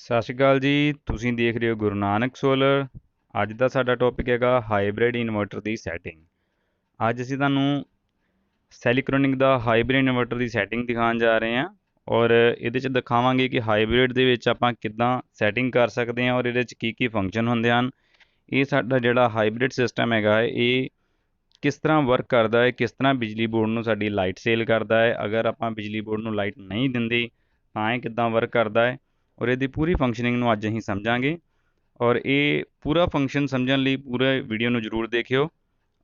ਸਤਿ ਸ਼੍ਰੀ ਅਕਾਲ ਜੀ। ਤੁਸੀਂ ਦੇਖ ਰਹੇ ਹੋ ਗੁਰੂ ਨਾਨਕ ਸੋਲਰ। ਅੱਜ ਦਾ ਸਾਡਾ ਟੌਪਿਕ ਹੈਗਾ ਹਾਈਬ੍ਰਿਡ ਇਨਵਰਟਰ ਦੀ ਸੈਟਿੰਗ। ਅੱਜ ਅਸੀਂ ਤੁਹਾਨੂੰ ਸੈਲੀਕ੍ਰੋਨਿਕ ਦਾ ਹਾਈਬ੍ਰਿਡ ਇਨਵਰਟਰ ਦੀ ਸੈਟਿੰਗ ਦਿਖਾਉਣ ਜਾ ਰਹੇ ਹਾਂ ਔਰ ਇਹਦੇ 'ਚ ਦਿਖਾਵਾਂਗੇ ਕਿ ਹਾਈਬ੍ਰਿਡ ਦੇ ਵਿੱਚ ਆਪਾਂ ਕਿੱਦਾਂ ਸੈਟਿੰਗ ਕਰ ਸਕਦੇ ਹਾਂ ਔਰ ਇਹਦੇ 'ਚ ਕੀ ਕੀ ਫੰਕਸ਼ਨ ਹੁੰਦੇ ਹਨ। ਇਹ ਸਾਡਾ ਜਿਹੜਾ ਹਾਈਬ੍ਰਿਡ ਸਿਸਟਮ ਹੈਗਾ ਹੈ ਇਹ ਕਿਸ ਤਰ੍ਹਾਂ ਵਰਕ ਕਰਦਾ ਹੈ, ਕਿਸ ਤਰ੍ਹਾਂ ਬਿਜਲੀ ਬੋਰਡ ਨੂੰ ਸਾਡੀ ਲਾਈਟ ਸੇਲ ਕਰਦਾ ਹੈ, ਅਗਰ ਆਪਾਂ ਬਿਜਲੀ ਬੋਰਡ ਨੂੰ ਲਾਈਟ ਨਹੀਂ ਦਿੰਦੇ ਤਾਂ ਇਹ ਕਿੱਦਾਂ ਵਰਕ ਕਰਦਾ ਹੈ ਔਰ ਇਹਦੀ ਪੂਰੀ ਫੰਕਸ਼ਨਿੰਗ ਨੂੰ ਅੱਜ ਅਸੀਂ ਸਮਝਾਂਗੇ। ਔਰ ਇਹ ਪੂਰਾ ਫੰਕਸ਼ਨ ਸਮਝਣ ਲਈ ਪੂਰੇ ਵੀਡੀਓ ਨੂੰ ਜ਼ਰੂਰ ਦੇਖਿਓ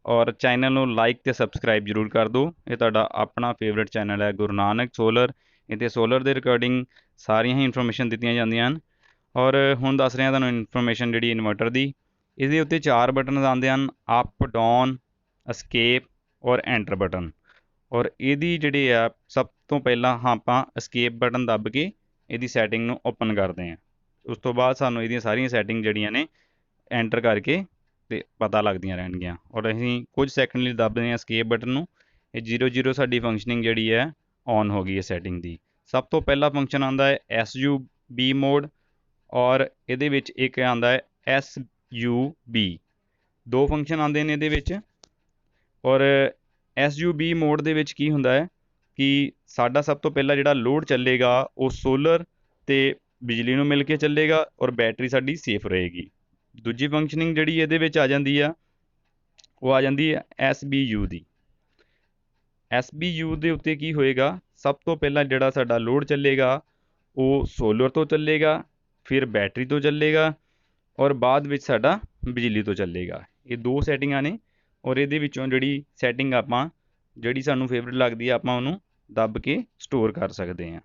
ਔਰ ਚੈਨਲ ਨੂੰ ਲਾਈਕ ਅਤੇ ਸਬਸਕ੍ਰਾਈਬ ਜ਼ਰੂਰ ਕਰ ਦਿਓ। ਇਹ ਤੁਹਾਡਾ ਆਪਣਾ ਫੇਵਰੇਟ ਚੈਨਲ ਹੈ ਗੁਰੂ ਨਾਨਕ ਸੋਲਰ। ਇੱਥੇ ਸੋਲਰ ਦੇ ਰਿਗਾਰਡਿੰਗ ਸਾਰੀਆਂ ਹੀ ਇਨਫੋਰਮੇਸ਼ਨ ਦਿੱਤੀਆਂ ਜਾਂਦੀਆਂ ਹਨ। ਔਰ ਹੁਣ ਦੱਸ ਰਿਹਾ ਤੁਹਾਨੂੰ ਇਨਫੋਰਮੇਸ਼ਨ ਜਿਹੜੀ ਇਨਵਰਟਰ ਦੀ। ਇਹਦੇ ਉੱਤੇ 4 ਬਟਨ ਆਉਂਦੇ ਹਨ, ਅਪ, ਡਾਊਨ, escape ਔਰ ਐਂਟਰ ਬਟਨ। ਔਰ ਇਹਦੀ ਜਿਹੜੀ ਆ ਸਭ ਤੋਂ ਪਹਿਲਾਂ ਆਪਾਂ escape ਬਟਨ ਦੱਬ ਕੇ ਇਹਦੀ ਸੈਟਿੰਗ ਨੂੰ ਓਪਨ ਕਰਦੇ ਹਾਂ। ਉਸ ਤੋਂ ਬਾਅਦ ਸਾਨੂੰ ਇਹਦੀਆਂ ਸਾਰੀਆਂ ਸੈਟਿੰਗ ਜਿਹੜੀਆਂ ਨੇ ਐਂਟਰ ਕਰਕੇ ਤੇ ਪਤਾ ਲੱਗਦੀਆਂ ਰਹਿਣਗੀਆਂ। ਔਰ ਅਸੀਂ ਕੁਝ ਸੈਕਿੰਡ ਲਈ ਦੱਬਦੇ ਹਾਂ escape ਬਟਨ ਨੂੰ। ਇਹ 0 ਸਾਡੀ ਫੰਕਸ਼ਨਿੰਗ ਜਿਹੜੀ ਹੈ ਔਨ ਹੋ ਗਈ ਹੈ ਸੈਟਿੰਗ ਦੀ। ਸਭ ਤੋਂ ਪਹਿਲਾ ਫੰਕਸ਼ਨ ਆਉਂਦਾ ਹੈ SUB ਮੋਡ ਔਰ ਇਹਦੇ ਵਿੱਚ ਇੱਕ ਆਉਂਦਾ ਹੈ SUB। ਦੋ ਫੰਕਸ਼ਨ ਆਉਂਦੇ ਨੇ ਇਹਦੇ ਵਿੱਚ। ਔਰ SUB ਮੋਡ ਦੇ ਵਿੱਚ ਕੀ ਹੁੰਦਾ ਹੈ ਕਿ ਸਾਡਾ ਸਭ ਤੋਂ ਪਹਿਲਾਂ ਜਿਹੜਾ ਲੋਡ ਚੱਲੇਗਾ ਉਹ ਸੋਲਰ ਅਤੇ ਬਿਜਲੀ ਨੂੰ ਮਿਲ ਕੇ ਚੱਲੇਗਾ ਔਰ ਬੈਟਰੀ ਸਾਡੀ ਸੇਫ ਰਹੇਗੀ। ਦੂਜੀ ਫੰਕਸ਼ਨਿੰਗ ਜਿਹੜੀ ਇਹਦੇ ਵਿੱਚ ਆ ਜਾਂਦੀ ਆ ਉਹ ਆ ਜਾਂਦੀ ਹੈ SBU ਦੀ। SBU ਦੇ ਉੱਤੇ ਕੀ ਹੋਏਗਾ, ਸਭ ਤੋਂ ਪਹਿਲਾਂ ਜਿਹੜਾ ਸਾਡਾ ਲੋਡ ਚੱਲੇਗਾ ਉਹ ਸੋਲਰ ਤੋਂ ਚੱਲੇਗਾ, ਫਿਰ ਬੈਟਰੀ ਤੋਂ ਚੱਲੇਗਾ ਔਰ ਬਾਅਦ ਵਿੱਚ ਸਾਡਾ ਬਿਜਲੀ ਤੋਂ ਚੱਲੇਗਾ। ਇਹ ਦੋ ਸੈਟਿੰਗਾਂ ਨੇ ਔਰ ਇਹਦੇ ਵਿੱਚੋਂ ਜਿਹੜੀ ਸੈਟਿੰਗ ਆਪਾਂ ਜਿਹੜੀ ਸਾਨੂੰ ਫੇਵਰੇਟ ਲੱਗਦੀ ਆ ਆਪਾਂ ਉਹਨੂੰ ਦੱਬ ਕੇ ਸਟੋਰ ਕਰ ਸਕਦੇ ਹਾਂ।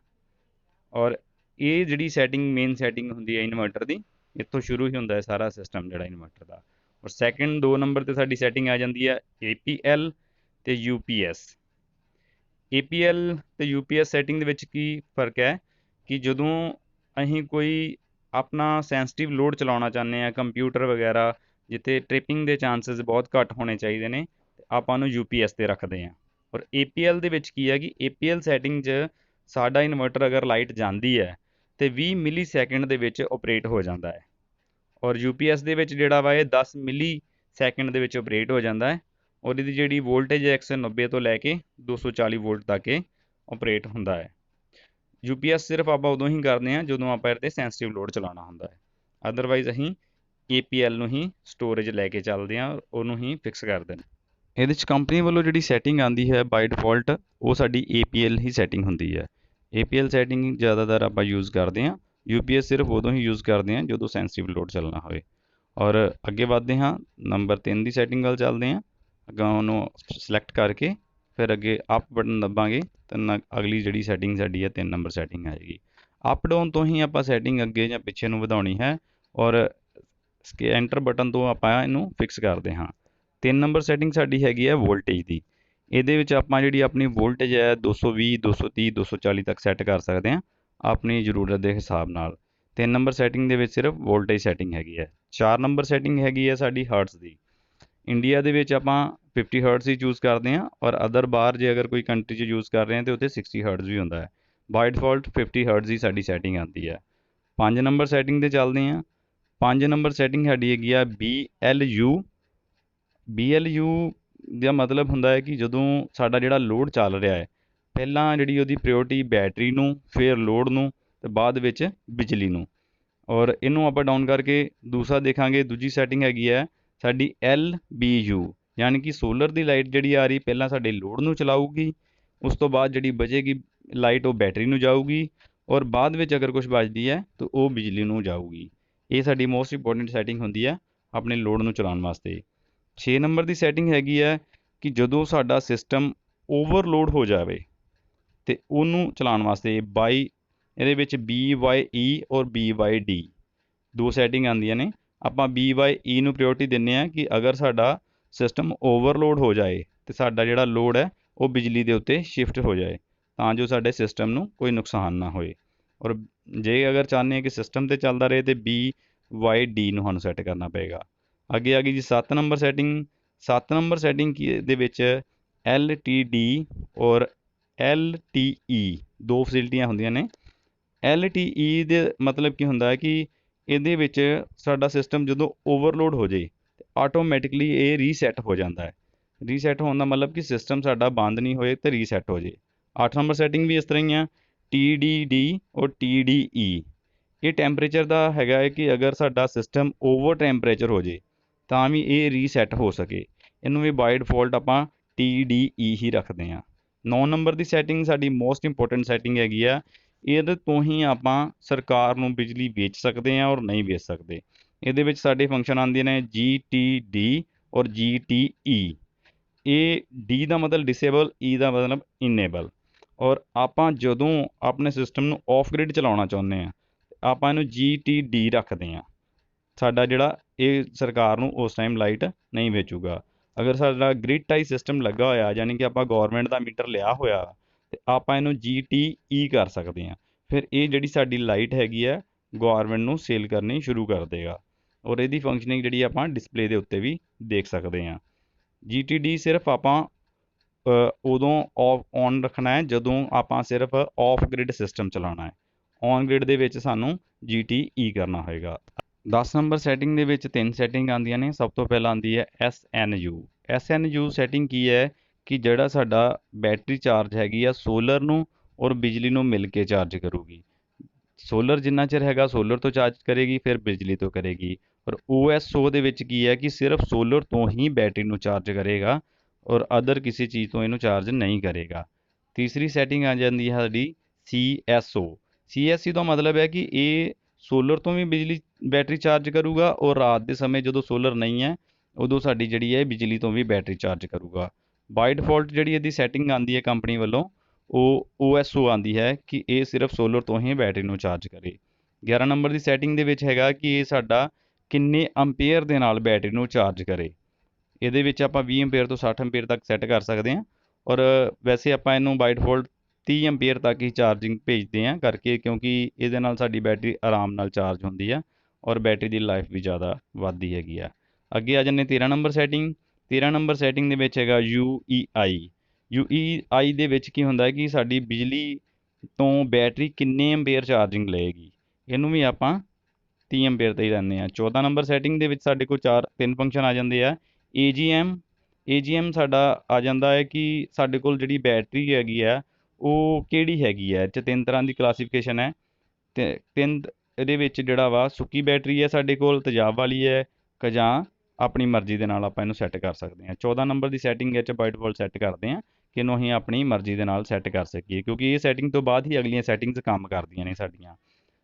ਔਰ ਇਹ ਜਿਹੜੀ ਸੈਟਿੰਗ ਮੇਨ ਸੈਟਿੰਗ ਹੁੰਦੀ ਹੈ ਇਨਵਰਟਰ ਦੀ, ਇੱਥੋਂ ਸ਼ੁਰੂ ਹੀ ਹੁੰਦਾ ਹੈ ਸਾਰਾ ਸਿਸਟਮ ਜਿਹੜਾ ਇਨਵਰਟਰ ਦਾ। ਔਰ ਸੈਕਿੰਡ 2 ਨੰਬਰ 'ਤੇ ਸਾਡੀ ਸੈਟਿੰਗ ਆ ਜਾਂਦੀ ਹੈ APL ਅਤੇ UPS। APL ਅਤੇ UPS ਸੈਟਿੰਗ ਦੇ ਵਿੱਚ ਕੀ ਫਰਕ ਹੈ ਕਿ ਜਦੋਂ ਅਸੀਂ ਕੋਈ ਆਪਣਾ ਸੈਂਸਿਟਿਵ ਲੋਡ ਚਲਾਉਣਾ ਚਾਹੁੰਦੇ ਹਾਂ, ਕੰਪਿਊਟਰ ਵਗੈਰਾ ਜਿੱਥੇ ਟ੍ਰਿਪਿੰਗ ਦੇ ਚਾਂਸਿਸ ਬਹੁਤ ਘੱਟ ਹੋਣੇ ਚਾਹੀਦੇ ਨੇ, ਆਪਾਂ ਉਹਨੂੰ UPS 'ਤੇ ਰੱਖਦੇ ਹਾਂ। ਔਰ APL ਦੇ ਵਿੱਚ ਕੀ ਹੈ ਕਿ APL ਸੈਟਿੰਗ 'ਚ ਸਾਡਾ ਇਨਵਰਟਰ ਅਗਰ ਲਾਈਟ ਜਾਂਦੀ ਹੈ ਅਤੇ 20 ਮਿਲੀ ਸੈਕਿੰਡ ਦੇ ਵਿੱਚ ਓਪਰੇਟ ਹੋ ਜਾਂਦਾ ਹੈ। ਔਰ UPS ਦੇ ਵਿੱਚ ਜਿਹੜਾ ਵਾ ਇਹ 10 ਮਿਲੀ ਸੈਕਿੰਡ ਦੇ ਵਿੱਚ ਓਪਰੇਟ ਹੋ ਜਾਂਦਾ ਹੈ। ਔਰ ਇਹਦੀ ਜਿਹੜੀ ਵੋਲਟੇਜ ਹੈ 190 ਤੋਂ ਲੈ ਕੇ 240 ਵੋਲਟ ਤੱਕ ਇਹ ਓਪਰੇਟ ਹੁੰਦਾ ਹੈ। UPS ਸਿਰਫ ਆਪਾਂ ਉਦੋਂ ਹੀ ਕਰਦੇ ਹਾਂ ਜਦੋਂ ਆਪਾਂ ਇਹਦੇ ਸੈਂਸਿਟਿਵ ਲੋਡ ਚਲਾਉਣਾ ਹੁੰਦਾ ਹੈ। ਅਦਰਵਾਈਜ਼ ਅਸੀਂ APL ਨੂੰ ਹੀ ਸਟੋਰੇਜ ਲੈ ਕੇ ਚੱਲਦੇ ਹਾਂ, ਉਹਨੂੰ ਹੀ ਫਿਕਸ ਕਰਦੇ ਨੇ। ਇਹਦੇ 'ਚ ਕੰਪਨੀ ਵੱਲੋਂ ਜਿਹੜੀ ਸੈਟਿੰਗ ਆਉਂਦੀ ਹੈ ਬਾਈ ਡਿਫਾਲਟ ਉਹ ਸਾਡੀ APL ਹੀ ਸੈਟਿੰਗ ਹੁੰਦੀ ਹੈ। APL ਸੈਟਿੰਗ ਜ਼ਿਆਦਾਤਰ ਆਪਾਂ ਯੂਜ਼ ਕਰਦੇ ਹਾਂ। UPS ਸਿਰਫ ਉਦੋਂ ਹੀ ਯੂਜ਼ ਕਰਦੇ ਹਾਂ ਜਦੋਂ ਸੈਂਸਿਟਿਵ ਲੋਡ ਚੱਲਣਾ ਹੋਵੇ। ਔਰ ਅੱਗੇ ਵੱਧਦੇ ਹਾਂ, ਨੰਬਰ 3 ਦੀ ਸੈਟਿੰਗ ਵੱਲ ਚੱਲਦੇ ਹਾਂ। ਅੱਗੇ ਉਹਨੂੰ ਸਿਲੈਕਟ ਕਰਕੇ ਫਿਰ ਅੱਗੇ ਅਪ ਬਟਨ ਦੱਬਾਂਗੇ ਤਾਂ ਅਗਲੀ ਜਿਹੜੀ ਸੈਟਿੰਗ ਸਾਡੀ ਹੈ 3 ਨੰਬਰ ਸੈਟਿੰਗ ਆਏਗੀ। ਅਪ ਡਾਊਨ ਤੋਂ ਹੀ ਆਪਾਂ ਸੈਟਿੰਗ ਅੱਗੇ ਜਾਂ ਪਿੱਛੇ ਨੂੰ ਵਧਾਉਣੀ ਹੈ ਔਰ ਐਂਟਰ ਬਟਨ ਤੋਂ ਆਪਾਂ ਇਹਨੂੰ ਫਿਕਸ ਕਰਦੇ ਹਾਂ। 3 ਨੰਬਰ ਸੈਟਿੰਗ ਸਾਡੀ ਹੈਗੀ ਹੈ ਵੋਲਟੇਜ ਦੀ। ਇਹਦੇ ਵਿੱਚ ਆਪਾਂ ਜਿਹੜੀ ਆਪਣੀ ਵੋਲਟੇਜ ਹੈ 220, 230, 240 ਤੱਕ ਸੈੱਟ ਕਰ ਸਕਦੇ ਹਾਂ ਆਪਣੀ ਜ਼ਰੂਰਤ ਦੇ ਹਿਸਾਬ ਨਾਲ। 3 ਨੰਬਰ ਸੈਟਿੰਗ ਦੇ ਵਿੱਚ ਸਿਰਫ ਵੋਲਟੇਜ ਸੈਟਿੰਗ ਹੈਗੀ ਹੈ। 4 ਨੰਬਰ ਸੈਟਿੰਗ ਹੈਗੀ ਹੈ ਸਾਡੀ ਹਰਟਜ਼ ਦੀ। ਇੰਡੀਆ ਦੇ ਵਿੱਚ ਆਪਾਂ 50 ਹਰਟਜ਼ ਹੀ ਚੂਜ਼ ਕਰਦੇ ਹਾਂ ਔਰ ਅਦਰ ਬਾਹਰ ਜੇ ਅਗਰ ਕੋਈ ਕੰਟਰੀ 'ਚ ਯੂਜ਼ ਕਰ ਰਹੇ ਹਾਂ ਤਾਂ ਉੱਥੇ 60 ਹਰਟਜ਼ ਵੀ ਹੁੰਦਾ ਹੈ। ਬਾਈ ਡਿਫਾਲਟ 50 ਹਰਟਜ਼ ਹੀ ਸਾਡੀ ਸੈਟਿੰਗ ਆਉਂਦੀ ਹੈ। 5 ਨੰਬਰ ਸੈਟਿੰਗ 'ਤੇ ਚੱਲਦੇ ਹਾਂ। 5 ਨੰਬਰ ਸੈਟਿੰਗ ਸਾਡੀ ਹੈਗੀ ਆ BLU। BLU ਦਾ ਮਤਲਬ ਹੁੰਦਾ ਹੈ ਕਿ ਜਦੋਂ ਸਾਡਾ ਜਿਹੜਾ ਲੋਡ ਚੱਲ ਰਿਹਾ ਹੈ ਪਹਿਲਾਂ ਜਿਹੜੀ ਉਹਦੀ ਪ੍ਰਾਇਓਰਟੀ ਬੈਟਰੀ ਨੂੰ, ਫਿਰ ਲੋਡ ਨੂੰ ਅਤੇ ਬਾਅਦ ਵਿੱਚ ਬਿਜਲੀ ਨੂੰ। ਔਰ ਇਹਨੂੰ ਆਪਾਂ ਡਾਊਨ ਕਰਕੇ ਦੂਸਰਾ ਦੇਖਾਂਗੇ। ਦੂਜੀ ਸੈਟਿੰਗ ਹੈਗੀ ਹੈ ਸਾਡੀ LBU, ਯਾਨੀ ਕਿ ਸੋਲਰ ਦੀ ਲਾਈਟ ਜਿਹੜੀ ਆ ਰਹੀ ਪਹਿਲਾਂ ਸਾਡੇ ਲੋਡ ਨੂੰ ਚਲਾਊਗੀ, ਉਸ ਤੋਂ ਬਾਅਦ ਜਿਹੜੀ ਬਚੇਗੀ ਲਾਈਟ ਉਹ ਬੈਟਰੀ ਨੂੰ ਜਾਊਗੀ ਔਰ ਬਾਅਦ ਵਿੱਚ ਅਗਰ ਕੁਛ ਬਚਦੀ ਹੈ ਤਾਂ ਉਹ ਬਿਜਲੀ ਨੂੰ ਜਾਊਗੀ। ਇਹ ਸਾਡੀ ਮੋਸਟ ਇੰਪੋਰਟੈਂਟ ਸੈਟਿੰਗ ਹੁੰਦੀ ਹੈ ਆਪਣੇ ਲੋਡ ਨੂੰ ਚਲਾਉਣ ਵਾਸਤੇ। 6 ਨੰਬਰ ਦੀ ਸੈਟਿੰਗ ਹੈਗੀ ਹੈ ਕਿ ਜਦੋਂ ਸਾਡਾ ਸਿਸਟਮ ਓਵਰਲੋਡ ਹੋ ਜਾਵੇ ਅਤੇ ਉਹਨੂੰ ਚਲਾਉਣ ਵਾਸਤੇ ਇਹਦੇ ਵਿੱਚ BYE ਔਰ BYD ਦੋ ਸੈਟਿੰਗ ਆਉਂਦੀਆਂ ਨੇ। ਆਪਾਂ BYE ਨੂੰ ਪ੍ਰਾਇਓਰਟੀ ਦਿੰਦੇ ਹਾਂ ਕਿ ਅਗਰ ਸਾਡਾ ਸਿਸਟਮ ਓਵਰਲੋਡ ਹੋ ਜਾਏ ਅਤੇ ਸਾਡਾ ਜਿਹੜਾ ਲੋਡ ਹੈ ਉਹ ਬਿਜਲੀ ਦੇ ਉੱਤੇ ਸ਼ਿਫਟ ਹੋ ਜਾਏ ਤਾਂ ਜੋ ਸਾਡੇ ਸਿਸਟਮ ਨੂੰ ਕੋਈ ਨੁਕਸਾਨ ਨਾ ਹੋਏ। ਔਰ ਜੇ ਅਗਰ ਚਾਹੁੰਦੇ ਹਾਂ ਕਿ ਸਿਸਟਮ 'ਤੇ ਚੱਲਦਾ ਰਹੇ ਤਾਂ BYD ਨੂੰ ਸਾਨੂੰ ਸੈੱਟ ਕਰਨਾ ਪਏਗਾ। ਅੱਗੇ ਆ ਗਈ ਜੀ 7 ਨੰਬਰ ਸੈਟਿੰਗ। 7 ਨੰਬਰ ਸੈਟਿੰਗ ਦੇ ਵਿੱਚ LTD ਔਰ LTE ਦੋ ਫੈਸਿਲਿਟੀਆਂ ਹੁੰਦੀਆਂ ਨੇ। LTE ਦੇ ਮਤਲਬ ਕੀ ਹੁੰਦਾ ਹੈ ਕਿ ਇਹਦੇ ਵਿੱਚ ਸਾਡਾ ਸਿਸਟਮ ਜਦੋਂ ਓਵਰਲੋਡ ਹੋ ਜੇ ਆਟੋਮੈਟਿਕਲੀ ਇਹ ਰੀਸੈਟ ਹੋ ਜਾਂਦਾ ਹੈ। ਰੀਸੈਟ ਹੋਣ ਦਾ ਮਤਲਬ ਕਿ ਸਿਸਟਮ ਸਾਡਾ ਬੰਦ ਨਹੀਂ ਹੋਏ ਤੇ ਰੀਸੈਟ ਹੋ ਜੇ। 8 ਨੰਬਰ ਸੈਟਿੰਗ ਵੀ ਇਸ ਤਰ੍ਹਾਂ ਹੀ ਆ, TDD ਔਰ TDE। ਇਹ ਟੈਂਪਰੇਚਰ ਦਾ ਹੈਗਾ ਹੈ ਕਿ ਅਗਰ ਸਾਡਾ ਸਿਸਟਮ ਓਵਰ ਟੈਂਪਰੇਚਰ ਹੋ ਜੇ ਤਾਂ ਵੀ ਇਹ ਰੀਸੈਟ ਹੋ ਸਕੇ। ਇਹਨੂੰ ਵੀ ਬਾਈ ਡਿਫਾਲਟ ਆਪਾਂ TDE ਹੀ ਰੱਖਦੇ ਹਾਂ। 9 ਨੰਬਰ ਦੀ ਸੈਟਿੰਗ ਸਾਡੀ ਮੋਸਟ ਇੰਪੋਰਟੈਂਟ ਸੈਟਿੰਗ ਹੈਗੀ ਆ। ਇਹਦੇ ਤੋਂ ਹੀ ਆਪਾਂ ਸਰਕਾਰ ਨੂੰ ਬਿਜਲੀ ਵੇਚ ਸਕਦੇ ਹਾਂ ਔਰ ਨਹੀਂ ਵੇਚ ਸਕਦੇ। ਇਹਦੇ ਵਿੱਚ ਸਾਡੇ ਫੰਕਸ਼ਨ ਆਉਂਦੇ ਨੇ GTD ਔਰ GTE। ਇਹ ਡੀ ਦਾ ਮਤਲਬ ਡਿਸੇਬਲ, ਈ ਦਾ ਮਤਲਬ ਇਨੇਬਲ। ਔਰ ਆਪਾਂ ਜਦੋਂ ਆਪਣੇ ਸਿਸਟਮ ਨੂੰ ਆਫ ਗ੍ਰਿਡ ਚਲਾਉਣਾ ਚਾਹੁੰਦੇ ਹਾਂ ਆਪਾਂ ਇਹਨੂੰ GTD ਰੱਖਦੇ ਹਾਂ। ਸਾਡਾ ਜਿਹੜਾ ਇਹ ਸਰਕਾਰ ਨੂੰ ਉਸ ਟਾਈਮ ਲਾਈਟ ਨਹੀਂ ਵੇਚੂਗਾ। ਅਗਰ ਸਾਡਾ ਗ੍ਰਿਡ ਟਾਈ ਸਿਸਟਮ ਲੱਗਾ ਹੋਇਆ ਯਾਨੀ ਕਿ ਆਪਾਂ ਗੌਰਮੈਂਟ ਦਾ ਮੀਟਰ ਲਿਆ ਹੋਇਆ ਤੇ ਆਪਾਂ ਇਹਨੂੰ GTE ਕਰ ਸਕਦੇ ਹਾਂ। ਫਿਰ ਇਹ ਜਿਹੜੀ ਸਾਡੀ ਲਾਈਟ ਹੈਗੀ ਆ ਗੌਰਮੈਂਟ ਨੂੰ ਸੇਲ ਕਰਨੀ ਸ਼ੁਰੂ ਕਰ ਦੇਗਾ ਔਰ ਇਹਦੀ ਫੰਕਸ਼ਨਿੰਗ ਜਿਹੜੀ ਆਪਾਂ ਡਿਸਪਲੇ ਦੇ ਉੱਤੇ ਵੀ ਦੇਖ ਸਕਦੇ ਹਾਂ। GTD ਸਿਰਫ ਆਪਾਂ ਉਦੋਂ ਔਨ ਰੱਖਣਾ ਹੈ ਜਦੋਂ ਆਪਾਂ ਸਿਰਫ ਆਫ ਗ੍ਰਿਡ ਸਿਸਟਮ ਚਲਾਉਣਾ ਹੈ। ਔਨ ਗ੍ਰਿਡ ਦੇ ਵਿੱਚ ਸਾਨੂੰ GTE ਕਰਨਾ ਹੋਏਗਾ। 10 ਨੰਬਰ ਸੈਟਿੰਗ ਦੇ ਵਿੱਚ 3 ਸੈਟਿੰਗ ਆਉਂਦੀਆਂ ਨੇ। ਸਭ ਤੋਂ ਪਹਿਲਾਂ ਆਉਂਦੀ ਹੈ SNU ਸੈਟਿੰਗ ਕੀ ਹੈ ਕਿ ਜਿਹੜਾ ਸਾਡਾ ਬੈਟਰੀ ਚਾਰਜ ਹੈਗੀ ਆ ਸੋਲਰ ਨੂੰ ਔਰ ਬਿਜਲੀ ਨੂੰ ਮਿਲ ਕੇ ਚਾਰਜ ਕਰੂਗੀ। ਸੋਲਰ ਜਿੰਨਾ ਚਿਰ ਹੈਗਾ ਸੋਲਰ ਤੋਂ ਚਾਰਜ ਕਰੇਗੀ, ਫਿਰ ਬਿਜਲੀ ਤੋਂ ਕਰੇਗੀ। ਔਰ OSO ਦੇ ਵਿੱਚ ਕੀ ਹੈ ਕਿ ਸਿਰਫ ਸੋਲਰ ਤੋਂ ਹੀ ਬੈਟਰੀ ਨੂੰ ਚਾਰਜ ਕਰੇਗਾ ਔਰ ਅਦਰ ਕਿਸੇ ਚੀਜ਼ ਤੋਂ ਇਹਨੂੰ ਚਾਰਜ ਨਹੀਂ ਕਰੇਗਾ। ਤੀਸਰੀ ਸੈਟਿੰਗ ਆ ਜਾਂਦੀ ਹੈ ਸਾਡੀ CSO ਦਾ ਮਤਲਬ ਹੈ ਕਿ ਇਹ ਸੋਲਰ ਤੋਂ ਵੀ ਬਿਜਲੀ ਬੈਟਰੀ ਚਾਰਜ ਕਰੂਗਾ ਔਰ ਰਾਤ ਦੇ ਸਮੇਂ ਜਦੋਂ ਸੋਲਰ ਨਹੀਂ ਹੈ ਉਦੋਂ ਸਾਡੀ ਜਿਹੜੀ ਹੈ ਬਿਜਲੀ ਤੋਂ ਵੀ ਬੈਟਰੀ ਚਾਰਜ ਕਰੂਗਾ। ਬਾਈ ਡਿਫਾਲਟ ਜਿਹੜੀ ਇਹਦੀ ਸੈਟਿੰਗ ਆਉਂਦੀ ਹੈ ਕੰਪਨੀ ਵੱਲੋਂ ਉਹ OSO ਆਉਂਦੀ ਹੈ ਕਿ ਇਹ ਸਿਰਫ ਸੋਲਰ ਤੋਂ ਹੀ ਬੈਟਰੀ ਨੂੰ ਚਾਰਜ ਕਰੇ। 11 ਨੰਬਰ ਦੀ ਸੈਟਿੰਗ ਦੇ ਵਿੱਚ ਹੈਗਾ ਕਿ ਇਹ ਸਾਡਾ ਕਿੰਨੇ ਅੰਪੇਅਰ ਦੇ ਨਾਲ ਬੈਟਰੀ ਨੂੰ ਚਾਰਜ ਕਰੇ। ਇਹਦੇ ਵਿੱਚ ਆਪਾਂ 20 ਅੰਪੇਅਰ ਤੋਂ 60 ਅੰਪੇਅਰ ਤੱਕ ਸੈੱਟ ਕਰ ਸਕਦੇ ਹਾਂ ਔਰ ਵੈਸੇ ਆਪਾਂ ਇਹਨੂੰ ਬਾਈ ਡਿਫਾਲਟ 30 ਅੰਪੇਅਰ ਤੱਕ ਹੀ ਚਾਰਜਿੰਗ ਭੇਜਦੇ ਹਾਂ ਕਰਕੇ, ਕਿਉਂਕਿ ਇਹਦੇ ਨਾਲ ਸਾਡੀ ਬੈਟਰੀ ਆਰਾਮ ਨਾਲ ਚਾਰਜ ਹੁੰਦੀ ਆ ਔਰ ਬੈਟਰੀ ਦੀ ਲਾਈਫ ਵੀ ਜ਼ਿਆਦਾ ਵੱਧਦੀ ਹੈਗੀ ਆ। ਅੱਗੇ ਆ ਜਾਂਦੇ 13 ਨੰਬਰ ਸੈਟਿੰਗ। 13 ਨੰਬਰ ਸੈਟਿੰਗ ਦੇ ਵਿੱਚ ਹੈਗਾ UEI ਦੇ ਵਿੱਚ ਕੀ ਹੁੰਦਾ ਹੈ ਕਿ ਸਾਡੀ ਬਿਜਲੀ ਤੋਂ ਬੈਟਰੀ ਕਿੰਨੇ ਅੰਪੇਅਰ ਚਾਰਜਿੰਗ ਲਏਗੀ। ਇਹਨੂੰ ਵੀ ਆਪਾਂ 30 ਅੰਪੇਅਰ ਤੇ ਹੀ ਲੈਂਦੇ ਹਾਂ। 14 ਨੰਬਰ ਸੈਟਿੰਗ ਦੇ ਵਿੱਚ ਸਾਡੇ ਕੋਲ ਤਿੰਨ ਫੰਕਸ਼ਨ ਆ ਜਾਂਦੇ ਆ। AGM ਸਾਡਾ ਆ ਜਾਂਦਾ ਹੈ ਕਿ ਸਾਡੇ ਕੋਲ ਜਿਹੜੀ ਬੈਟਰੀ ਹੈਗੀ ਆ ਉਹ ਕਿਹੜੀ ਹੈਗੀ ਹੈ। ਇਹ 'ਚ ਤਿੰਨ ਤਰ੍ਹਾਂ ਦੀ ਕਲਾਸੀਫਿਕੇਸ਼ਨ ਹੈ ਤੇ ਤਿੰਨ ਇਹਦੇ ਵਿੱਚ ਜਿਹੜਾ ਵਾ ਸੁੱਕੀ ਬੈਟਰੀ ਹੈ ਸਾਡੇ ਕੋਲ, ਤੇਜ਼ਾਬ ਵਾਲੀ ਹੈ ਜਾਂ ਆਪਣੀ ਮਰਜ਼ੀ ਦੇ ਨਾਲ ਆਪਾਂ ਇਹਨੂੰ ਸੈੱਟ ਕਰ ਸਕਦੇ ਹਾਂ। 14 ਨੰਬਰ ਦੀ ਸੈਟਿੰਗ ਵਿੱਚ ਬਾਈ ਡਿਫਾਲਟ ਸੈੱਟ ਕਰਦੇ ਹਾਂ ਕਿ ਇਹਨੂੰ ਅਸੀਂ ਆਪਣੀ ਮਰਜ਼ੀ ਦੇ ਨਾਲ ਸੈੱਟ ਕਰ ਸਕੀਏ, ਕਿਉਂਕਿ ਇਹ ਸੈਟਿੰਗ ਤੋਂ ਬਾਅਦ ਹੀ ਅਗਲੀਆਂ ਸੈਟਿੰਗਸ ਕੰਮ ਕਰਦੀਆਂ ਨੇ ਸਾਡੀਆਂ।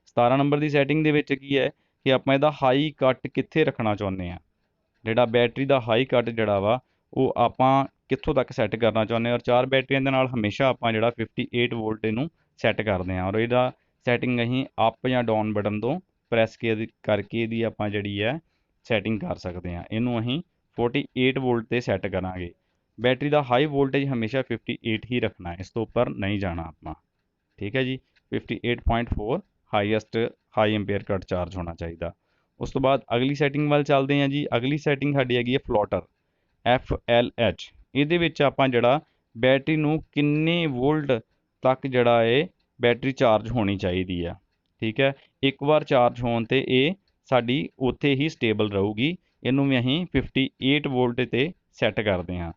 17 ਨੰਬਰ ਦੀ ਸੈਟਿੰਗ ਦੇ ਵਿੱਚ ਕੀ ਹੈ ਕਿ ਆਪਾਂ ਇਹਦਾ ਹਾਈ ਕੱਟ ਕਿੱਥੇ ਰੱਖਣਾ ਚਾਹੁੰਦੇ ਹਾਂ। ਜਿਹੜਾ ਬੈਟਰੀ ਦਾ ਹਾਈ ਕੱਟ ਜਿਹੜਾ ਵਾ ਉਹ ਆਪਾਂ ਕਿੱਥੋਂ ਤੱਕ ਸੈੱਟ ਕਰਨਾ ਚਾਹੁੰਦੇ ਹਾਂ ਔਰ 4 ਬੈਟਰੀਆਂ ਦੇ ਨਾਲ ਹਮੇਸ਼ਾ ਆਪਾਂ ਜਿਹੜਾ 58 ਵੋਲਟ ਇਹਨੂੰ ਸੈੱਟ ਕਰਦੇ ਹਾਂ ਔਰ ਇਹਦਾ ਸੈਟਿੰਗ ਅਸੀਂ ਅਪ ਜਾਂ ਡਾਊਨ ਬਟਨ ਤੋਂ ਪ੍ਰੈਸ ਕਰਕੇ ਇਹਦੀ ਆਪਾਂ ਜਿਹੜੀ ਹੈ ਸੈਟਿੰਗ ਕਰ ਸਕਦੇ ਹਾਂ। ਇਹਨੂੰ ਅਸੀਂ 48 ਵੋਲਟ 'ਤੇ ਸੈੱਟ ਕਰਾਂਗੇ। ਬੈਟਰੀ ਦਾ ਹਾਈ ਵੋਲਟੇਜ ਹਮੇਸ਼ਾ 58 ਹੀ ਰੱਖਣਾ ਹੈ, ਇਸ ਤੋਂ ਉੱਪਰ ਨਹੀਂ ਜਾਣਾ ਆਪਾਂ। ਠੀਕ ਹੈ ਜੀ, 58.4 ਹਾਈ ਐਂਪੀਅਰ ਕੱਟ ਚਾਰਜ ਹੋਣਾ ਚਾਹੀਦਾ। ਉਸ ਤੋਂ ਬਾਅਦ ਅਗਲੀ ਸੈਟਿੰਗ ਵੱਲ ਚੱਲਦੇ ਹਾਂ ਜੀ। ਅਗਲੀ ਸੈਟਿੰਗ ਸਾਡੀ ਹੈਗੀ ਹੈ ਫਲੋਟਰ FLH। ਇਹਦੇ ਵਿੱਚ ਆਪਾਂ ਜਿਹੜਾ ਬੈਟਰੀ ਨੂੰ ਕਿੰਨੇ ਵੋਲਟ ਤੱਕ ਜਿਹੜਾ ਇਹ ਬੈਟਰੀ ਚਾਰਜ ਹੋਣੀ ਚਾਹੀਦੀ ਆ। ਠੀਕ ਹੈ, ਇੱਕ ਵਾਰ ਚਾਰਜ ਹੋਣ 'ਤੇ ਇਹ ਸਾਡੀ ਉੱਥੇ ਹੀ ਸਟੇਬਲ ਰਹੂਗੀ। ਇਹਨੂੰ ਵੀ ਅਸੀਂ 58 ਵੋਲਟ 'ਤੇ ਸੈੱਟ ਕਰਦੇ ਹਾਂ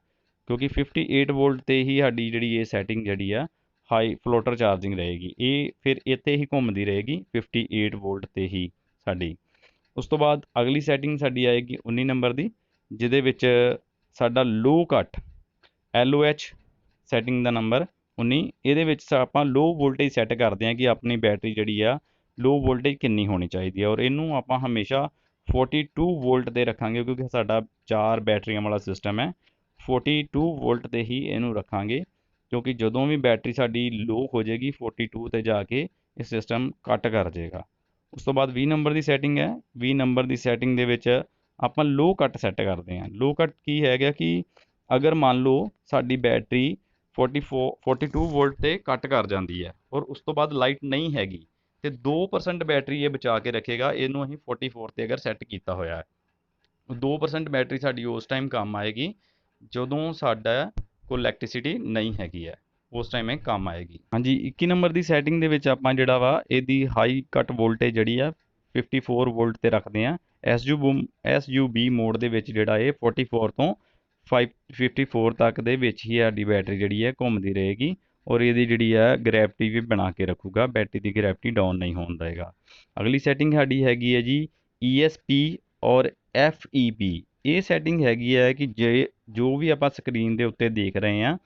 ਕਿਉਂਕਿ 58 ਵੋਲਟ 'ਤੇ ਹੀ ਸਾਡੀ ਜਿਹੜੀ ਇਹ ਸੈਟਿੰਗ ਜਿਹੜੀ ਆ ਹਾਈ ਫਲੋਟਰ ਚਾਰਜਿੰਗ ਰਹੇਗੀ। ਇਹ ਫਿਰ ਇੱਥੇ ਹੀ ਘੁੰਮਦੀ ਰਹੇਗੀ 58 ਵੋਲਟ 'ਤੇ ਹੀ ਸਾਡੀ। ਉਸ ਤੋਂ ਬਾਅਦ ਅਗਲੀ ਸੈਟਿੰਗ ਸਾਡੀ ਆਏਗੀ 19 ਨੰਬਰ ਦੀ, ਜਿਹਦੇ ਵਿੱਚ ਸਾਡਾ ਲੋ ਕੱਟ LOH ਸੈਟਿੰਗ ਦਾ ਨੰਬਰ 19। ਇਹਦੇ ਵਿੱਚ ਆਪਾਂ ਲੋ ਵੋਲਟੇਜ ਸੈੱਟ ਕਰਦੇ ਹਾਂ ਕਿ ਆਪਣੀ ਬੈਟਰੀ ਜਿਹੜੀ ਆ ਲੋ ਵੋਲਟੇਜ ਕਿੰਨੀ ਹੋਣੀ ਚਾਹੀਦੀ ਹੈ ਔਰ ਇਹਨੂੰ ਆਪਾਂ ਹਮੇਸ਼ਾ 42 ਵੋਲਟ 'ਤੇ ਰੱਖਾਂਗੇ ਕਿਉਂਕਿ ਸਾਡਾ 4 ਬੈਟਰੀਆਂ ਵਾਲਾ ਸਿਸਟਮ ਹੈ। 42 ਵੋਲਟ 'ਤੇ ਹੀ ਇਹਨੂੰ ਰੱਖਾਂਗੇ ਕਿਉਂਕਿ ਜਦੋਂ ਵੀ ਬੈਟਰੀ ਸਾਡੀ ਲੋ ਹੋ ਜਾਏਗੀ 42 'ਤੇ ਜਾ ਕੇ ਇਹ ਸਿਸਟਮ ਕੱਟ ਕਰ ਜਾਏਗਾ। ਉਸ ਤੋਂ ਬਾਅਦ 20 ਨੰਬਰ ਦੀ ਸੈਟਿੰਗ ਹੈ। 20 ਨੰਬਰ ਦੀ ਸੈਟਿੰਗ ਦੇ ਵਿੱਚ ਆਪਾਂ ਲੋ ਕੱਟ ਸੈੱਟ ਕਰਦੇ ਹਾਂ। ਲੋ ਕੱਟ ਕੀ ਹੈਗਾ ਕਿ ਅਗਰ ਮੰਨ ਲਓ ਸਾਡੀ ਬੈਟਰੀ 42 ਵੋਲਟ 'ਤੇ ਕੱਟ ਕਰ ਜਾਂਦੀ ਹੈ ਔਰ ਉਸ ਤੋਂ ਬਾਅਦ ਲਾਈਟ ਨਹੀਂ ਹੈਗੀ ਤੇ 2% ਬੈਟਰੀ ਇਹ ਬਚਾ ਕੇ ਰੱਖੇਗਾ। ਇਹਨੂੰ ਅਸੀਂ 44 'ਤੇ ਅਗਰ ਸੈੱਟ ਕੀਤਾ ਹੋਇਆ ਹੈ, 2% ਬੈਟਰੀ ਸਾਡੀ ਉਸ ਟਾਈਮ ਕੰਮ ਆਏਗੀ ਜਦੋਂ ਸਾਡਾ ਕੋਲ ਇਲੈਕਟ੍ਰੀਸਿਟੀ ਨਹੀਂ ਹੈਗੀ ਹੈ। ਉਸ ਟਾਈਮ ਇਹ ਕੰਮ ਆਏਗੀ। ਹਾਂਜੀ 21 ਨੰਬਰ ਦੀ ਸੈਟਿੰਗ ਦੇ ਵਿੱਚ ਆਪਾਂ ਜਿਹੜਾ ਵਾ ਇਹਦੀ ਹਾਈ ਕੱਟ ਵੋਲਟੇਜ ਜਿਹੜੀ ਆ 54 ਵੋਲਟ ਤੇ ਰੱਖਦੇ ਆ। SUB ਮੋਡ ਦੇ ਵਿੱਚ ਜਿਹੜਾ ਇਹ 44 ਤੋਂ 54 ਤੱਕ ਦੇ ਵਿੱਚ ਹੀ ਸਾਡੀ ਬੈਟਰੀ ਜਿਹੜੀ ਹੈ ਘੁੰਮਦੀ ਰਹੇਗੀ ਔਰ ਇਹਦੀ ਜਿਹੜੀ ਹੈ ਗ੍ਰੈਵਿਟੀ ਵੀ ਬਣਾ ਕੇ ਰੱਖੂਗਾ, ਬੈਟਰੀ ਦੀ ਗ੍ਰੈਵਿਟੀ ਡਾਊਨ ਨਹੀਂ ਹੋਣ ਦੇਗਾ। ਅਗਲੀ ਸੈਟਿੰਗ ਸਾਡੀ ਹੈਗੀ ਹੈ ਜੀ ESP ਔਰ FEP। ਇਹ ਸੈਟਿੰਗ ਹੈਗੀ ਹੈ ਕਿ ਜੇ ਜੋ ਵੀ ਆਪਾਂ ਸਕਰੀਨ ਦੇ ਉੱਤੇ ਦੇਖ ਰਹੇ ਹਾਂ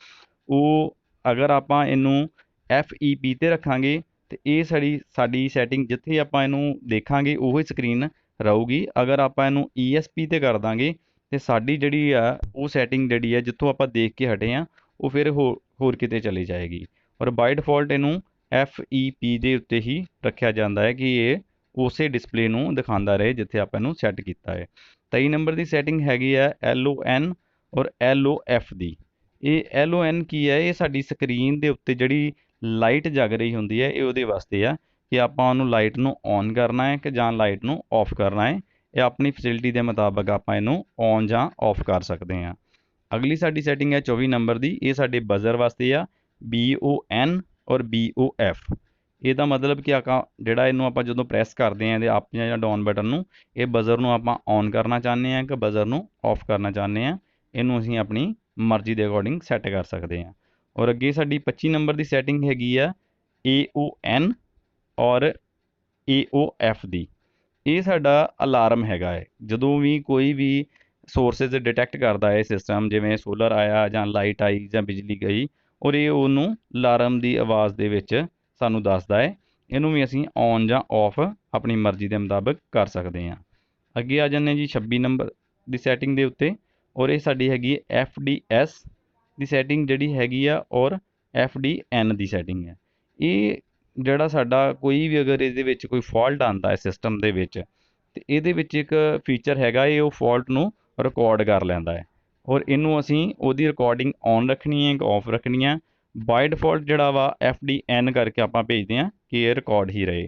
ਉਹ ਅਗਰ ਆਪਾਂ ਇਹਨੂੰ FEP ਤੇ ਰੱਖਾਂਗੇ ਤੇ ਇਹ ਸਾਡੀ ਸੈਟਿੰਗ ਜਿੱਥੇ ਆਪਾਂ ਇਹਨੂੰ ਦੇਖਾਂਗੇ ਉਹੀ ਸਕਰੀਨ ਰਹੂਗੀ। ਅਗਰ ਆਪਾਂ ਇਹਨੂੰ ESP ਤੇ ਕਰ ਦਾਂਗੇ ਤੇ ਸਾਡੀ ਜਿਹੜੀ ਆ ਉਹ ਸੈਟਿੰਗ ਜਿਹੜੀ ਹੈ ਜਿੱਥੋਂ ਆਪਾਂ ਦੇਖ ਕੇ ਹਟੇ ਆ ਉਹ ਫਿਰ ਹੋਰ ਕਿਤੇ ਚਲੀ ਜਾਏਗੀ ਔਰ ਬਾਈ ਡਿਫਾਲਟ ਇਹਨੂੰ FEP ਦੇ ਉੱਤੇ ਹੀ ਰੱਖਿਆ ਜਾਂਦਾ ਹੈ ਕਿ ਇਹ ਉਸੇ ਡਿਸਪਲੇ ਨੂੰ ਦਿਖਾਉਂਦਾ ਰਹੇ ਜਿੱਥੇ ਆਪਾਂ ਇਹਨੂੰ ਸੈੱਟ ਕੀਤਾ ਹੈ। 23 ਨੰਬਰ ਦੀ ਸੈਟਿੰਗ ਹੈਗੀ ਹੈ LON ਔਰ LOF ਦੀ। ਇਹ LON ਕੀ ਹੈ? ਇਹ ਸਾਡੀ ਸਕਰੀਨ ਦੇ ਉੱਤੇ ਜਿਹੜੀ ਲਾਈਟ ਜਗ ਰਹੀ ਹੁੰਦੀ ਹੈ ਇਹ ਉਹਦੇ ਵਾਸਤੇ ਆ ਕਿ ਆਪਾਂ ਉਹਨੂੰ ਲਾਈਟ ਨੂੰ ਔਨ ਕਰਨਾ ਹੈ ਕਿ ਜਾਂ ਲਾਈਟ ਨੂੰ ਆਫ ਕਰਨਾ ਹੈ। ਇਹ ਆਪਣੀ ਫੈਸਿਲਿਟੀ ਦੇ ਮੁਤਾਬਕ ਆਪਾਂ ਇਹਨੂੰ ਔਨ ਜਾਂ ਆਫ ਕਰ ਸਕਦੇ ਹਾਂ। ਅਗਲੀ ਸਾਡੀ ਸੈਟਿੰਗ ਹੈ 24 ਨੰਬਰ ਦੀ। ਇਹ ਸਾਡੇ ਬਜ਼ਰ ਵਾਸਤੇ ਆ BON ਔਰ BOF। ਇਹਦਾ ਮਤਲਬ ਕਿ ਜਿਹੜਾ ਇਹਨੂੰ ਆਪਾਂ ਜਦੋਂ ਪ੍ਰੈਸ ਕਰਦੇ ਹਾਂ ਇਹਦੇ ਅਪ ਜਾਂ ਡਾਊਨ ਬਟਨ ਨੂੰ, ਇਹ ਬਜ਼ਰ ਨੂੰ ਆਪਾਂ ਔਨ ਕਰਨਾ ਚਾਹੁੰਦੇ ਹਾਂ ਕਿ ਬਜ਼ਰ ਨੂੰ ਆਫ ਕਰਨਾ ਚਾਹੁੰਦੇ ਹਾਂ, ਇਹਨੂੰ ਅਸੀਂ ਆਪਣੀ ਮਰਜ਼ੀ ਦੇ ਅਕੋਰਡਿੰਗ ਸੈੱਟ ਕਰ ਸਕਦੇ ਹਾਂ। ਔਰ ਅੱਗੇ ਸਾਡੀ 25 ਨੰਬਰ ਦੀ ਸੈਟਿੰਗ ਹੈਗੀ ਆ AON ਔਰ AOF ਦੀ। ਇਹ ਸਾਡਾ ਅਲਾਰਮ ਹੈਗਾ ਹੈ। ਜਦੋਂ ਵੀ ਕੋਈ ਵੀ ਸੋਰਸਿਸ ਡਿਟੈਕਟ ਕਰਦਾ ਹੈ ਸਿਸਟਮ, ਜਿਵੇਂ ਸੋਲਰ ਆਇਆ ਜਾਂ ਲਾਈਟ ਆਈ ਜਾਂ ਬਿਜਲੀ ਗਈ ਔਰ ਇਹ ਉਹਨੂੰ ਅਲਾਰਮ ਦੀ ਆਵਾਜ਼ ਦੇ ਵਿੱਚ ਸਾਨੂੰ ਦੱਸਦਾ ਹੈ। ਇਹਨੂੰ ਵੀ ਅਸੀਂ ਔਨ ਜਾਂ ਆਫ ਆਪਣੀ ਮਰਜ਼ੀ ਦੇ ਮੁਤਾਬਕ ਕਰ ਸਕਦੇ ਹਾਂ। ਅੱਗੇ ਆ ਜਾਂਦੇ ਜੀ 26 ਨੰਬਰ ਦੀ ਸੈਟਿੰਗ ਦੇ ਉੱਤੇ ਔਰ ਇਹ ਸਾਡੀ ਹੈਗੀ FDS ਦੀ ਸੈਟਿੰਗ ਜਿਹੜੀ ਹੈਗੀ ਆ ਔਰ FDN ਦੀ ਸੈਟਿੰਗ ਹੈ। ਇਹ ਜਿਹੜਾ ਸਾਡਾ ਕੋਈ ਵੀ ਅਗਰ ਇਹਦੇ ਵਿੱਚ ਕੋਈ ਫਾਲਟ ਆਉਂਦਾ ਹੈ ਸਿਸਟਮ ਦੇ ਵਿੱਚ ਤੇ ਇਹਦੇ ਵਿੱਚ ਇੱਕ ਫੀਚਰ ਹੈਗਾ ਇਹ ਉਹ ਫਾਲਟ ਨੂੰ ਰਿਕਾਰਡ ਕਰ ਲੈਂਦਾ ਹੈ ਔਰ ਇਹਨੂੰ ਅਸੀਂ ਉਹਦੀ ਰਿਕਾਰਡਿੰਗ ਔਨ ਰੱਖਣੀ ਹੈ ਕਿ ਆਫ ਰੱਖਣੀ ਹੈ। ਬਾਈ ਡਿਫਾਲਟ ਜਿਹੜਾ ਵਾ FDN ਕਰਕੇ ਆਪਾਂ ਭੇਜਦੇ ਹਾਂ ਕਿ ਇਹ ਰਿਕਾਰਡ ਹੀ ਰਹੇ।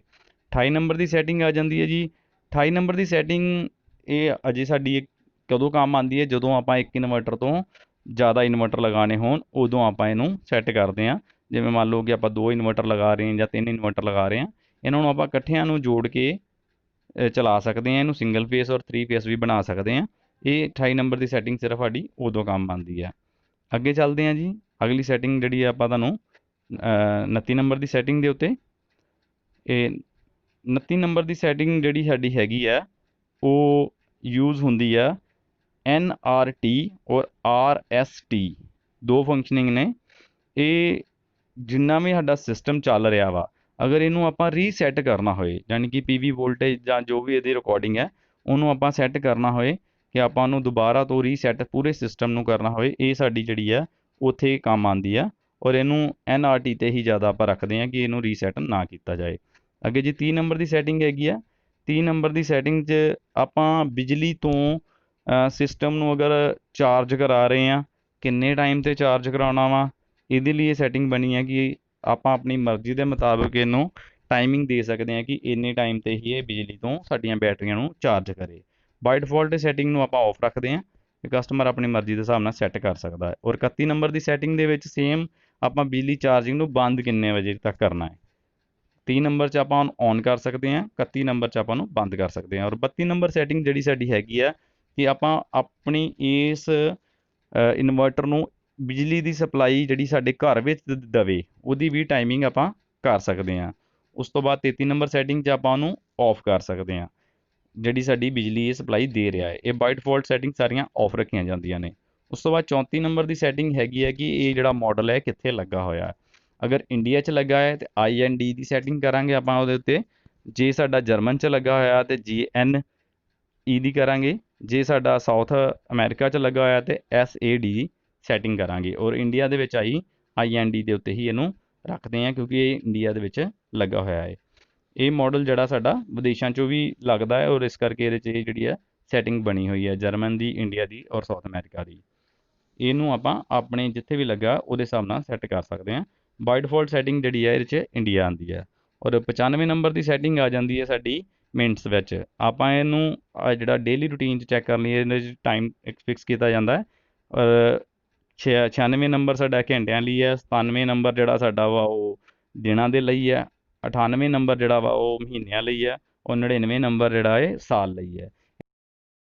28 ਨੰਬਰ ਦੀ ਸੈਟਿੰਗ ਆ ਜਾਂਦੀ ਹੈ ਜੀ। 28 ਨੰਬਰ ਦੀ ਸੈਟਿੰਗ ਇਹ ਅਜੇ ਸਾਡੀ ਕਦੋਂ ਕੰਮ ਆਉਂਦੀ ਹੈ? ਜਦੋਂ ਆਪਾਂ ਇੱਕ ਇਨਵਰਟਰ ਤੋਂ ਜ਼ਿਆਦਾ ਇਨਵਰਟਰ ਲਗਾਉਣੇ ਹੋਣ ਉਦੋਂ ਆਪਾਂ ਇਹਨੂੰ ਸੈੱਟ ਕਰਦੇ ਹਾਂ। ਜਿਵੇਂ ਮੰਨ ਲਓ ਕਿ ਆਪਾਂ 2 ਇਨਵਰਟਰ ਲਗਾ ਰਹੇ ਹਾਂ ਜਾਂ 3 ਇਨਵਰਟਰ ਲਗਾ ਰਹੇ ਹਾਂ, ਇਹਨਾਂ ਨੂੰ ਆਪਾਂ ਇਕੱਠਿਆਂ ਨੂੰ ਜੋੜ ਕੇ ਚਲਾ ਸਕਦੇ ਹਾਂ। ਇਹਨੂੰ ਸਿੰਗਲ ਫੇਸ ਔਰ 3 ਫੇਸ ਵੀ ਬਣਾ ਸਕਦੇ ਹਾਂ। ਇਹ 28 ਨੰਬਰ ਦੀ ਸੈਟਿੰਗ ਸਿਰਫ ਸਾਡੀ ਉਦੋਂ ਕੰਮ ਆਉਂਦੀ ਹੈ। ਅੱਗੇ ਚੱਲਦੇ ਹਾਂ ਜੀ। ਅਗਲੀ ਸੈਟਿੰਗ ਜਿਹੜੀ ਆਪਾਂ ਤੁਹਾਨੂੰ 29 ਨੰਬਰ ਦੀ ਸੈਟਿੰਗ ਦੇ ਉੱਤੇ, ਇਹ 29 ਨੰਬਰ ਦੀ ਸੈਟਿੰਗ ਜਿਹੜੀ ਸਾਡੀ ਹੈਗੀ ਆ ਉਹ ਯੂਜ਼ ਹੁੰਦੀ ਆ NRT ਔਰ RST। 2 ਫੰਕਸ਼ਨਿੰਗ ਨੇ। ਇਹ ਜਿੰਨਾ ਵੀ ਸਾਡਾ ਸਿਸਟਮ ਚੱਲ ਰਿਹਾ ਵਾ ਅਗਰ ਇਹਨੂੰ ਆਪਾਂ ਰੀਸੈਟ ਕਰਨਾ ਹੋਏ ਯਾਨੀ ਕਿ PV ਵੋਲਟੇਜ ਜਾਂ ਜੋ ਵੀ ਇਹਦੀ ਰਿਕਾਰਡਿੰਗ ਹੈ ਉਹਨੂੰ ਆਪਾਂ ਸੈੱਟ ਕਰਨਾ ਹੋਏ ਕਿ ਆਪਾਂ ਉਹਨੂੰ ਦੁਬਾਰਾ ਤੋਂ ਰੀਸੈਟ ਪੂਰੇ ਸਿਸਟਮ ਨੂੰ ਕਰਨਾ ਹੋਏ, ਇਹ ਸਾਡੀ ਜਿਹੜੀ ਆ ਉੱਥੇ ਕੰਮ ਆਉਂਦੀ ਆ ਔਰ ਇਹਨੂੰ NRT ਤੇ ਹੀ ਜ਼ਿਆਦਾ ਆਪਾਂ ਰੱਖਦੇ ਹਾਂ ਕਿ ਇਹਨੂੰ ਰੀਸੈਟ ਨਾ ਕੀਤਾ ਜਾਏ। ਅੱਗੇ ਜੀ 30 ਨੰਬਰ ਦੀ ਸੈਟਿੰਗ ਹੈਗੀ ਆ। 30 ਨੰਬਰ ਦੀ ਸੈਟਿੰਗ 'ਚ ਆਪਾਂ ਬਿਜਲੀ ਤੋਂ ਸਿਸਟਮ ਨੂੰ ਅਗਰ ਚਾਰਜ ਕਰਾ ਰਹੇ ਹਾਂ, ਕਿੰਨੇ ਟਾਈਮ 'ਤੇ ਚਾਰਜ ਕਰਾਉਣਾ ਵਾ, ਇਹਦੇ ਲਈ ਇਹ ਸੈਟਿੰਗ ਬਣੀ ਹੈ ਕਿ ਆਪਾਂ ਆਪਣੀ ਮਰਜ਼ੀ ਦੇ ਮੁਤਾਬਕ ਇਹਨੂੰ ਟਾਈਮਿੰਗ ਦੇ ਸਕਦੇ ਹਾਂ ਕਿ ਇੰਨੇ ਟਾਈਮ 'ਤੇ ਹੀ ਇਹ ਬਿਜਲੀ ਤੋਂ ਸਾਡੀਆਂ ਬੈਟਰੀਆਂ ਨੂੰ ਚਾਰਜ ਕਰੇ। ਬਾਈ ਡਿਫਾਲਟ ਸੈਟਿੰਗ ਨੂੰ ਆਪਾਂ ਆਫ ਰੱਖਦੇ ਹਾਂ ਕਿ ਕਸਟਮਰ ਆਪਣੀ ਮਰਜ਼ੀ ਦੇ ਹਿਸਾਬ ਨਾਲ ਸੈੱਟ ਕਰ ਸਕਦਾ ਹੈ। ਔਰ 31 ਨੰਬਰ ਦੀ ਸੈਟਿੰਗ ਦੇ ਵਿੱਚ ਸੇਮ ਆਪਾਂ ਬਿਜਲੀ ਚਾਰਜਿੰਗ ਨੂੰ ਬੰਦ ਕਿੰਨੇ ਵਜੇ ਤੱਕ ਕਰਨਾ ਹੈ। 30 ਨੰਬਰ 'ਚ ਆਪਾਂ ਔਨ ਕਰ ਸਕਦੇ ਹਾਂ, 31 ਨੰਬਰ 'ਚ ਆਪਾਂ ਨੂੰ ਬੰਦ ਕਰ ਸਕਦੇ ਹਾਂ। ਔਰ 32 ਨੰਬਰ ਸੈਟਿੰਗ ਜਿਹੜੀ ਸਾਡੀ ਹੈਗੀ ਆ ਕਿ ਆਪਾਂ ਆਪਣੀ ਇਸ ਇਨਵਰਟਰ ਨੂੰ ਬਿਜਲੀ ਦੀ ਸਪਲਾਈ ਜਿਹੜੀ ਸਾਡੇ ਘਰ ਵਿੱਚ ਦੇਵੇ ਉਹਦੀ ਵੀ ਟਾਈਮਿੰਗ ਆਪਾਂ ਕਰ ਸਕਦੇ ਹਾਂ। ਉਸ ਤੋਂ ਬਾਅਦ 33 ਨੰਬਰ ਸੈਟਿੰਗ 'ਚ ਆਪਾਂ ਉਹਨੂੰ ਆਫ ਕਰ ਸਕਦੇ ਹਾਂ ਜਿਹੜੀ ਸਾਡੀ ਬਿਜਲੀ ਸਪਲਾਈ ਦੇ ਰਿਹਾ ਹੈ। ਇਹ ਬਾਈ ਡਿਫਾਲਟ ਸੈਟਿੰਗ ਸਾਰੀਆਂ ਆਫ ਰੱਖੀਆਂ ਜਾਂਦੀਆਂ ਨੇ। ਉਸ ਤੋਂ ਬਾਅਦ 34 ਨੰਬਰ ਦੀ ਸੈਟਿੰਗ ਹੈਗੀ ਹੈ ਕਿ ਇਹ ਜਿਹੜਾ ਮਾਡਲ ਹੈ ਕਿੱਥੇ ਲੱਗਾ ਹੋਇਆ। ਅਗਰ ਇੰਡੀਆ 'ਚ ਲੱਗਾ ਹੈ ਤਾਂ IND ਦੀ ਸੈਟਿੰਗ ਕਰਾਂਗੇ ਆਪਾਂ ਉਹਦੇ ਉੱਤੇ। ਜੇ ਸਾਡਾ ਜਰਮਨ 'ਚ ਲੱਗਾ ਹੋਇਆ ਤਾਂ GNE ਦੀ ਕਰਾਂਗੇ। ਜੇ ਸਾਡਾ ਸਾਊਥ ਅਮਰੀਕਾ 'ਚ ਲੱਗਾ ਹੋਇਆ ਤਾਂ SAD ਦੀ ਸੈਟਿੰਗ ਕਰਾਂਗੇ ਔਰ ਇੰਡੀਆ ਦੇ ਵਿੱਚ IND ਦੇ ਉੱਤੇ ਹੀ ਇਹਨੂੰ ਰੱਖਦੇ ਹਾਂ ਕਿਉਂਕਿ ਇਹ ਇੰਡੀਆ ਦੇ ਵਿੱਚ ਲੱਗਾ ਹੋਇਆ ਹੈ। ਇਹ ਮਾਡਲ ਜਿਹੜਾ ਸਾਡਾ ਵਿਦੇਸ਼ਾਂ 'ਚੋਂ ਵੀ ਲੱਗਦਾ ਹੈ ਔਰ ਇਸ ਕਰਕੇ ਇਹਦੇ 'ਚ ਇਹ ਜਿਹੜੀ ਹੈ ਸੈਟਿੰਗ ਬਣੀ ਹੋਈ ਹੈ ਜਰਮਨ ਦੀ, ਇੰਡੀਆ ਦੀ ਔਰ ਸਾਊਥ ਅਮਰੀਕਾ ਦੀ। ਇਹਨੂੰ ਆਪਾਂ ਆਪਣੇ ਜਿੱਥੇ ਵੀ ਲੱਗਾ ਉਹਦੇ ਹਿਸਾਬ ਨਾਲ ਸੈੱਟ ਕਰ ਸਕਦੇ ਹਾਂ। ਬਾਈ ਡਿਫਾਲਟ ਸੈਟਿੰਗ ਜਿਹੜੀ ਹੈ ਇਹਦੇ 'ਚ ਇੰਡੀਆ ਆਉਂਦੀ ਹੈ। ਔਰ 95 ਨੰਬਰ ਦੀ ਸੈਟਿੰਗ ਆ ਜਾਂਦੀ ਹੈ ਸਾਡੀ ਮਿੰਟਸ ਵਿੱਚ। ਆਪਾਂ ਇਹਨੂੰ ਜਿਹੜਾ ਡੇਲੀ ਰੂਟੀਨ 'ਚ ਚੈੱਕ ਕਰਨ ਲਈ ਇਹਦੇ 'ਚ ਟਾਈਮ ਫਿਕਸ ਕੀਤਾ ਜਾਂਦਾ ਹੈ ਔਰ 96 ਨੰਬਰ ਸਾਡਾ ਘੰਟਿਆਂ ਲਈ ਹੈ, 97 ਨੰਬਰ ਜਿਹੜਾ ਸਾਡਾ ਵਾ ਉਹ ਦਿਨਾਂ ਦੇ ਲਈ ਹੈ, 98 ਨੰਬਰ ਜਿਹੜਾ ਵਾ ਉਹ ਮਹੀਨਿਆਂ ਲਈ ਹੈ, ਔਰ 99 ਨੰਬਰ ਜਿਹੜਾ ਹੈ ਸਾਲ ਲਈ ਹੈ।